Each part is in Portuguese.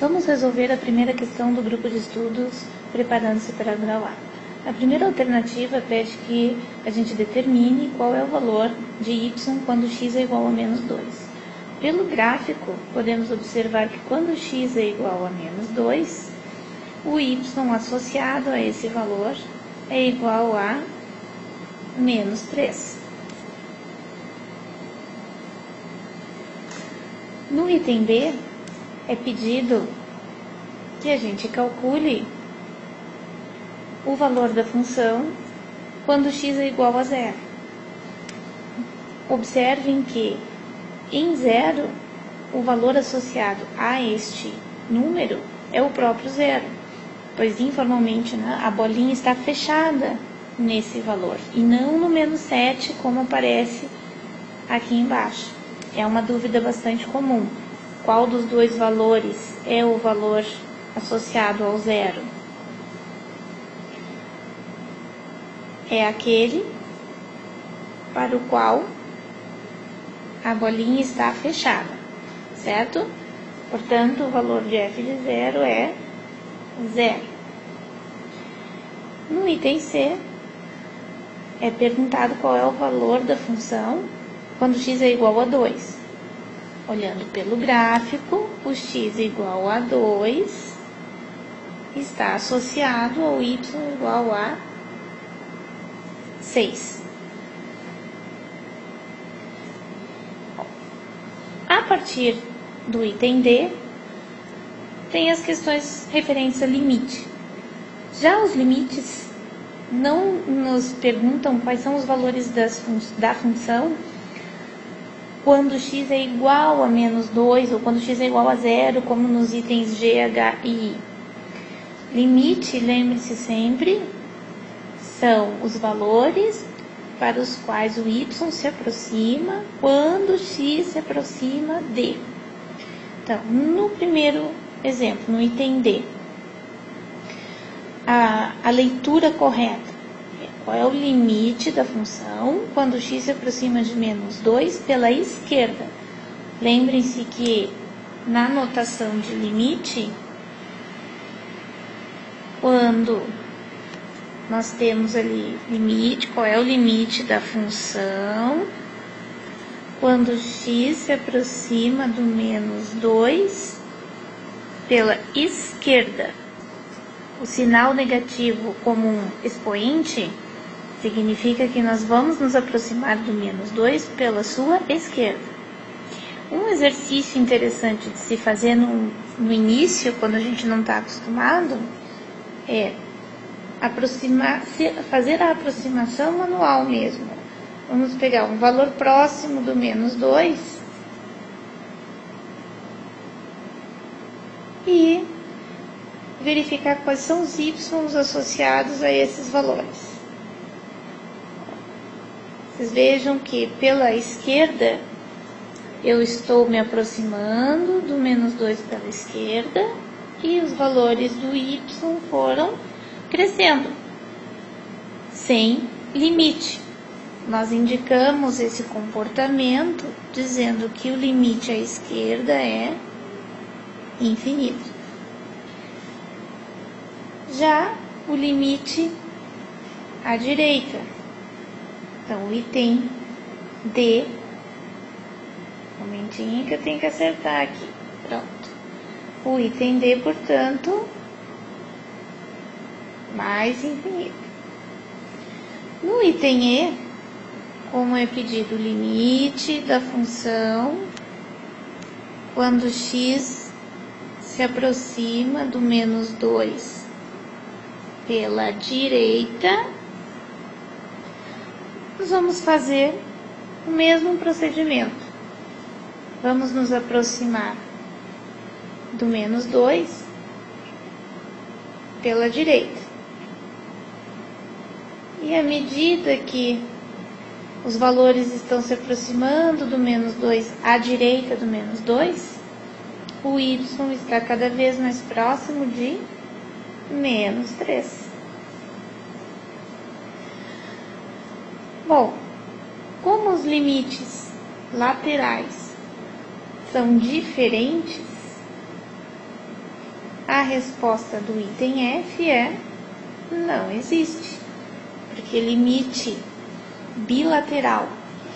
Vamos resolver a primeira questão do grupo de estudos Preparando-se para o Grau A. A primeira alternativa pede que a gente determine qual é o valor de y quando x é igual a menos 2. Pelo gráfico, podemos observar que quando x é igual a menos 2, o y associado a esse valor é igual a menos 3. No item B, é pedido que a gente calcule o valor da função quando x é igual a 0. Observem que em 0, o valor associado a este número é o próprio 0, pois informalmente, né, a bolinha está fechada nesse valor e não no menos 7 como aparece aqui embaixo. É uma dúvida bastante comum. Qual dos dois valores é o valor associado ao 0? É aquele para o qual a bolinha está fechada, certo? Portanto, o valor de f de 0 é 0. No item C, é perguntado qual é o valor da função quando x é igual a 2. Olhando pelo gráfico, o x igual a 2 está associado ao y igual a 6. A partir do item D, tem as questões referentes a limite. Já os limites não nos perguntam quais são os valores da função quando x é igual a menos 2 ou quando x é igual a 0, como nos itens G, H e I. Limite, lembre-se sempre, são os valores para os quais o y se aproxima quando x se aproxima de. Então, no primeiro exemplo, no item D, a leitura correta. Qual é o limite da função quando x se aproxima de menos 2 pela esquerda? Lembrem-se que na notação de limite, quando nós temos ali limite, qual é o limite da função quando x se aproxima do menos 2 pela esquerda? O sinal negativo como um expoente significa que nós vamos nos aproximar do menos 2 pela sua esquerda. Um exercício interessante de se fazer no início, quando a gente não está acostumado, é fazer a aproximação manual mesmo. Vamos pegar um valor próximo do menos 2 e verificar quais são os y associados a esses valores. Vocês vejam que pela esquerda eu estou me aproximando do menos 2 pela esquerda e os valores do y foram crescendo, sem limite. Nós indicamos esse comportamento dizendo que o limite à esquerda é infinito. Já o limite à direita. Então, o item D, um momentinho que eu tenho que acertar aqui. Pronto. O item D, portanto, mais infinito. No item E, como é pedido o limite da função quando x se aproxima do menos 2 pela direita, nós vamos fazer o mesmo procedimento. Vamos nos aproximar do menos 2 pela direita. E à medida que os valores estão se aproximando do menos 2 à direita do menos 2, o y está cada vez mais próximo de menos 3. Bom, como os limites laterais são diferentes, a resposta do item F é não existe, porque limite bilateral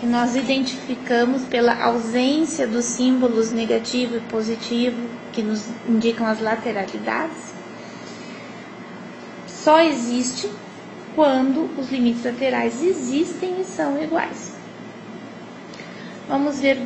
que nós identificamos pela ausência dos símbolos negativo e positivo que nos indicam as lateralidades, só existe quando os limites laterais existem e são iguais. Vamos ver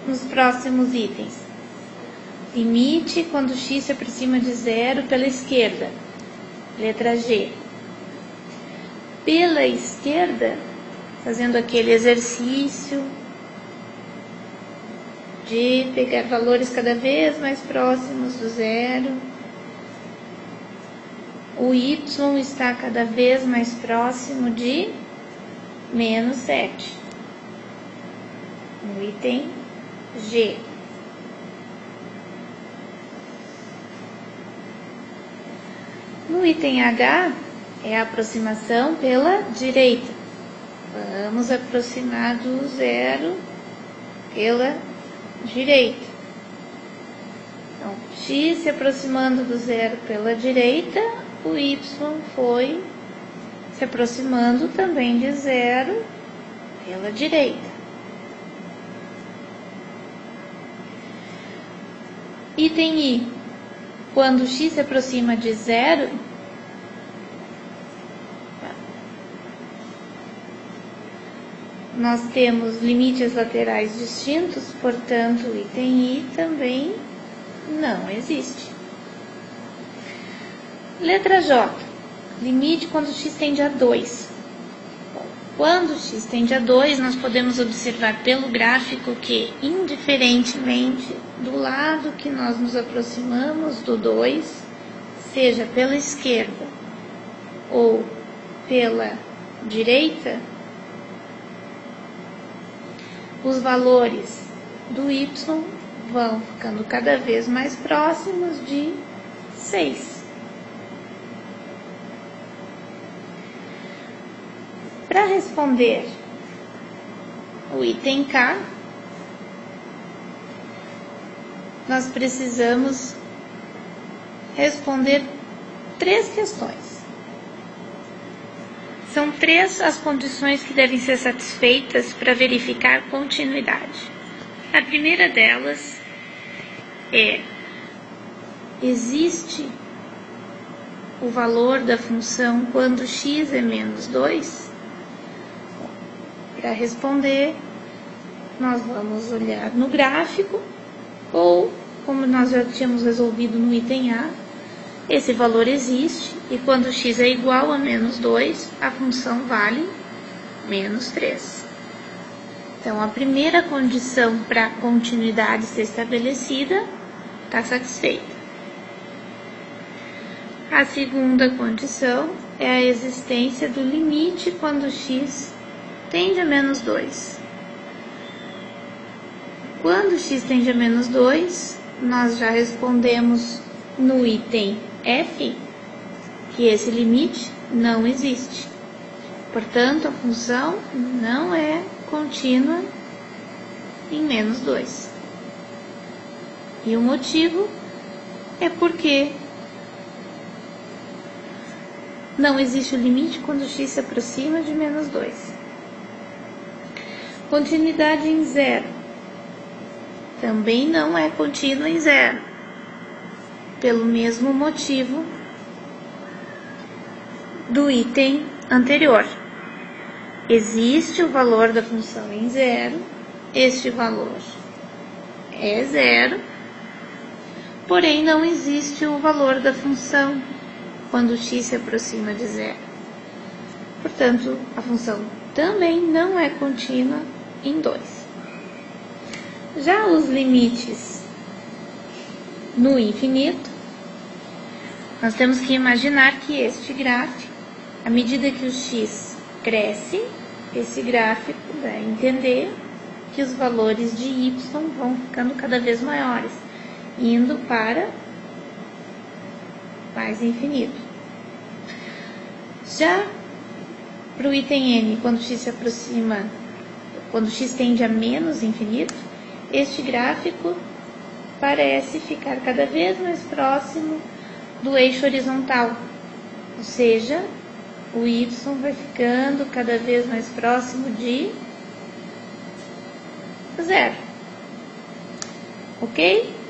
nos próximos itens. Limite quando x se aproxima de zero pela esquerda, letra G. Pela esquerda, fazendo aquele exercício de pegar valores cada vez mais próximos do zero. O y está cada vez mais próximo de menos 7. No item G. No item H, é a aproximação pela direita. Vamos aproximar do zero pela direita. Então, x se aproximando do zero pela direita, o y foi se aproximando também de zero pela direita. Item I. Quando x se aproxima de zero, nós temos limites laterais distintos, portanto, o item I também não existe. Letra J. Limite quando x tende a 2. Quando x tende a 2, nós podemos observar pelo gráfico que, indiferentemente do lado que nós nos aproximamos do 2, seja pela esquerda ou pela direita, os valores do y vão ficando cada vez mais próximos de 6. Para responder o item K, nós precisamos responder 3 questões. São 3 as condições que devem ser satisfeitas para verificar continuidade. A primeira delas é: existe o valor da função quando x é menos 2? Para responder, nós vamos olhar no gráfico, ou, como nós já tínhamos resolvido no item A, esse valor existe, e quando x é igual a menos 2, a função vale menos 3. Então, a primeira condição para a continuidade ser estabelecida está satisfeita. A segunda condição é a existência do limite quando x tende a menos 2. Quando x tende a menos 2, nós já respondemos no item F que esse limite não existe. Portanto, a função não é contínua em menos 2. E o motivo é porque não existe o limite quando x se aproxima de menos 2. Continuidade em zero também não é contínua em zero, pelo mesmo motivo do item anterior. Existe o valor da função em zero, este valor é zero, porém não existe o valor da função quando x se aproxima de zero. Portanto, a função também não é contínua em 2. Já os limites no infinito, nós temos que imaginar que este gráfico, à medida que o x cresce, esse gráfico dá a entender que os valores de y vão ficando cada vez maiores, indo para mais infinito. Já para o item n, quando x se aproxima, quando x tende a menos infinito, este gráfico parece ficar cada vez mais próximo do eixo horizontal, ou seja, o y vai ficando cada vez mais próximo de zero, ok?